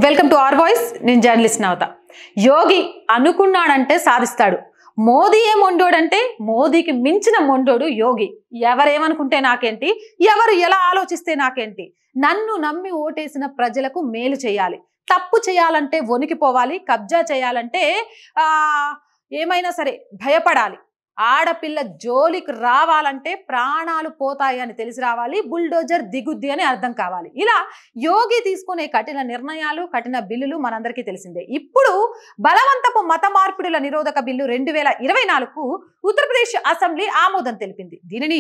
Welcome to our voice. నేను journalist నవత. యోగి అనుకున్నాడంటే సాధిస్తాడు. మోదీ ఏ మొండోడంటే మోదీకి మించిన మొండోడు యోగి. ఎవరేమనుకుంటే నాకేంటి, ఎవరు ఎలా ఆలోచిస్తే నాకేంటి, నన్ను నమ్మి ఓటేసిన ప్రజలకు మేలు చేయాలి. తప్పు చేయాలంటే వణికిపోవాలి, కబ్జా చేయాలంటే ఏమైనా సరే భయపడాలి. ఆడపిల్ల జోలికి రావాలంటే ప్రాణాలు పోతాయి అని తెలిసి రావాలి, బుల్డోజర్ దిగుద్ది అని అర్థం కావాలి. ఇలా యోగి తీసుకునే కఠిన నిర్ణయాలు, కఠిన బిల్లులు మనందరికీ తెలిసిందే. ఇప్పుడు బలవంతపు మత మార్పిడుల నిరోధక బిల్లు 2024కు ఉత్తరప్రదేశ్ అసెంబ్లీ ఆమోదం తెలిపింది. దీనిని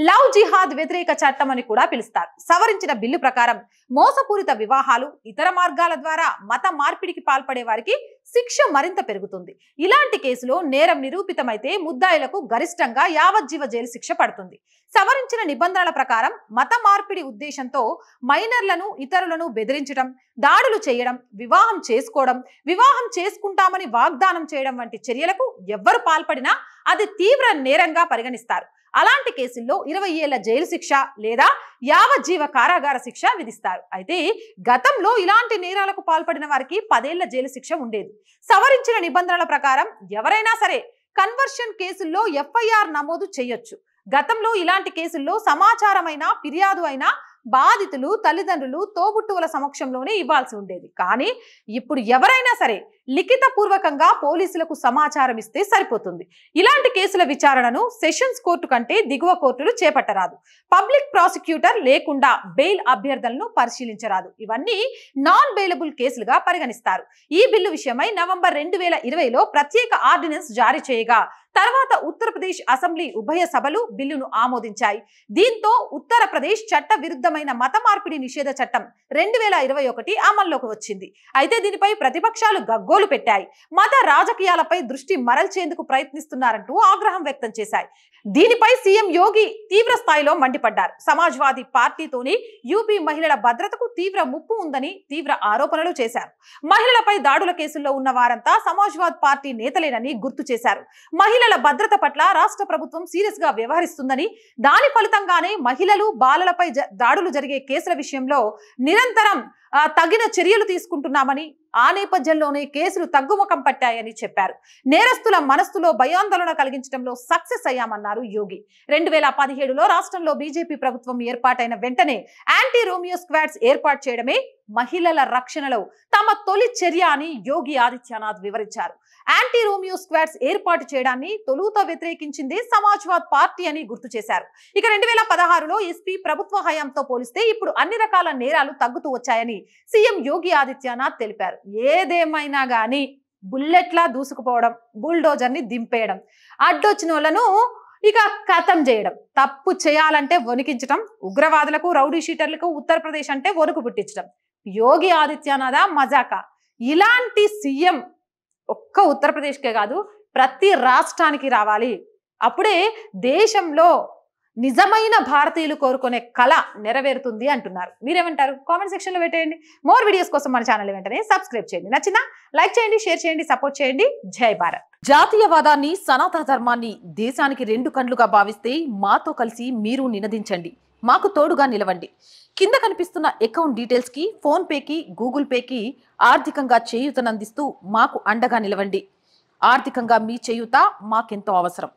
లవ్ జిహాద్ వ్యతిరేక చట్టం అని కూడా పిలుస్తారు. సవరించిన బిల్లు ప్రకారం మోసపూరిత వివాహాలు, ఇతర మార్గాల ద్వారా మత మార్పిడికి పాల్పడే వారికి శిక్ష మరింత పెరుగుతుంది. ఇలాంటి కేసులో నేరం నిరూపితమైతే ముద్దాయిలకు గరిష్టంగా యావజ్జీవ జైలు శిక్ష పడుతుంది. సవరించిన నిబంధనల ప్రకారం మత మార్పిడి ఉద్దేశంతో మైనర్లను, ఇతరులను బెదిరించడం, దాడులు చేయడం, వివాహం చేసుకోవడం, వివాహం చేసుకుంటామని వాగ్దానం చేయడం వంటి చర్యలకు ఎవ్వరు పాల్పడినా అది తీవ్ర నేరంగా పరిగణిస్తారు. అలాంటి కేసుల్లో 20 ఏళ్ల జైలు శిక్ష లేదా యావజ్జీవ కారాగార శిక్ష విధిస్తారు. అయితే గతంలో ఇలాంటి నేరాలకు పాల్పడిన వారికి 10 ఏళ్ల జైలు శిక్ష ఉండేది. సవరించిన నిబంధనల ప్రకారం ఎవరైనా సరే కన్వర్షన్ కేసుల్లో FIR నమోదు చేయొచ్చు. గతంలో ఇలాంటి కేసుల్లో సమాచారమైనా, ఫిర్యాదు అయినా బాధితులు, తల్లిదండ్రులు, తోబుట్టువుల సమక్షంలోనే ఇవ్వాల్సి ఉండేది. కానీ ఇప్పుడు ఎవరైనా సరే లిఖిత పూర్వకంగా పోలీసులకు సమాచారం ఇస్తే సరిపోతుంది. ఇలాంటి కేసుల విచారణను సెషన్స్ కోర్టు కంటే దిగువ కోర్టులు చేపట్టరాదు. పబ్లిక్ ప్రాసిక్యూటర్ లేకుండా బెయిల్ అభ్యర్థనలను పరిశీలించరాదు. ఇవన్నీ నాన్ బెయిలబుల్ కేసులుగా పరిగణిస్తారు. ఈ బిల్లు విషయమై నవంబర్ 2020లో ప్రత్యేక ఆర్డినెన్స్ జారీ చేయగా తర్వాత ఉత్తరప్రదేశ్ అసెంబ్లీ ఉభయ సభలు బిల్లును ఆమోదించాయి. దీంతో ఉత్తరప్రదేశ్ చట్ట విరుద్ధమైన మత మార్పిడి నిషేధ చట్టం 2021 అమల్లోకి వచ్చింది. అయితే దీనిపై ప్రతిపక్షాలు గగ్గోలు పెట్టాయి. మత రాజకీయాలపై దృష్టి మరల్చేందుకు ప్రయత్నిస్తున్నారంటూ ఆగ్రహం వ్యక్తం చేశాయి. దీనిపై సీఎం యోగి తీవ్ర స్థాయిలో మండిపడ్డారు. సమాజ్వాదీ పార్టీతోని యూపీ మహిళల భద్రతకు తీవ్ర ముప్పు ఉందని తీవ్ర ఆరోపణలు చేశారు. మహిళలపై దాడుల కేసుల్లో ఉన్న వారంతా సమాజ్వాదీ పార్టీ నేతలేనని గుర్తు చేశారు. మహిళల భద్రత పట్ల రాష్ట్ర ప్రభుత్వం సీరియస్ గా వ్యవహరిస్తుందని, దాని ఫలితంగానే మహిళలు, బాలలపై దాడులు జరిగే కేసుల విషయంలో నిరంతరం తగిన చర్యలు తీసుకుంటున్నామని, ఆ నేపథ్యంలోనే కేసులు తగ్గుముఖం పట్టాయని చెప్పారు. నేరస్తుల మనస్సులో భయాందోళన కలిగించడంలో సక్సెస్ అయ్యామన్నారు యోగి. 2017లో రాష్ట్రంలో బీజేపీ ప్రభుత్వం ఏర్పాటైన వెంటనే యాంటీ రోమియో స్క్వాడ్స్ ఏర్పాటు చేయడమే మహిళల రక్షణలో తమ తొలి చర్య అని యోగి ఆదిత్యనాథ్ వివరించారు. యాంటీ రోమియో స్క్వాడ్స్ ఏర్పాటు చేయడాన్ని తొలుత వ్యతిరేకించింది సమాజ్వాదీ పార్టీ అని గుర్తు చేశారు. ఇక 2016లో ఎస్పీ ప్రభుత్వ హయాంతో పోలిస్తే ఇప్పుడు అన్ని రకాల నేరాలు తగ్గుతూ వచ్చాయని సీఎం యోగి ఆదిత్యనాథ్ తెలిపారు. ఏదేమైనా గానీ బుల్లెట్లా దూసుకుపోవడం, బుల్డోజర్ ని దింపేయడం, అడ్డొచ్చిన వాళ్ళను ఇక ఖతం చేయడం, తప్పు చేయాలంటే వణికించడం, ఉగ్రవాదులకు, రౌడీ షీటర్లకు ఉత్తరప్రదేశ్ అంటే వణుకు పుట్టించడం. యోగి ఆదిత్యనాథ్ మజాకా. ఇలాంటి సీఎం ఒక్క ఉత్తరప్రదేశ్కే కాదు, ప్రతి రాష్ట్రానికి రావాలి. అప్పుడే దేశంలో నిజమైన భారతీయులు కోరుకునే కళ నెరవేరుతుంది అంటున్నారు. మీరేమంటారు? కామెంట్ సెక్షన్లో పెట్టేయండి. మోర్ వీడియోస్ కోసం మన ఛానల్ వెంటనే సబ్స్క్రైబ్ చేయండి. నచ్చినా లైక్ చేయండి, షేర్ చేయండి, సపోర్ట్ చేయండి. జై భారత్. జాతీయవాదాన్ని, సనాతన ధర్మాన్ని దేశానికి 2 కళ్లుగా భావిస్తే మాతో కలిసి మీరు నినదించండి. మాకు తోడుగా నిలవండి. కింద కనిపిస్తున్న అకౌంట్ డీటెయిల్స్ కి, ఫోన్ పేకి, గూగుల్ పేకి ఆర్థికంగా చేయూతనందిస్తూ మాకు అండగా నిలవండి. ఆర్థికంగా మీ చేయూత మాకెంతో అవసరం.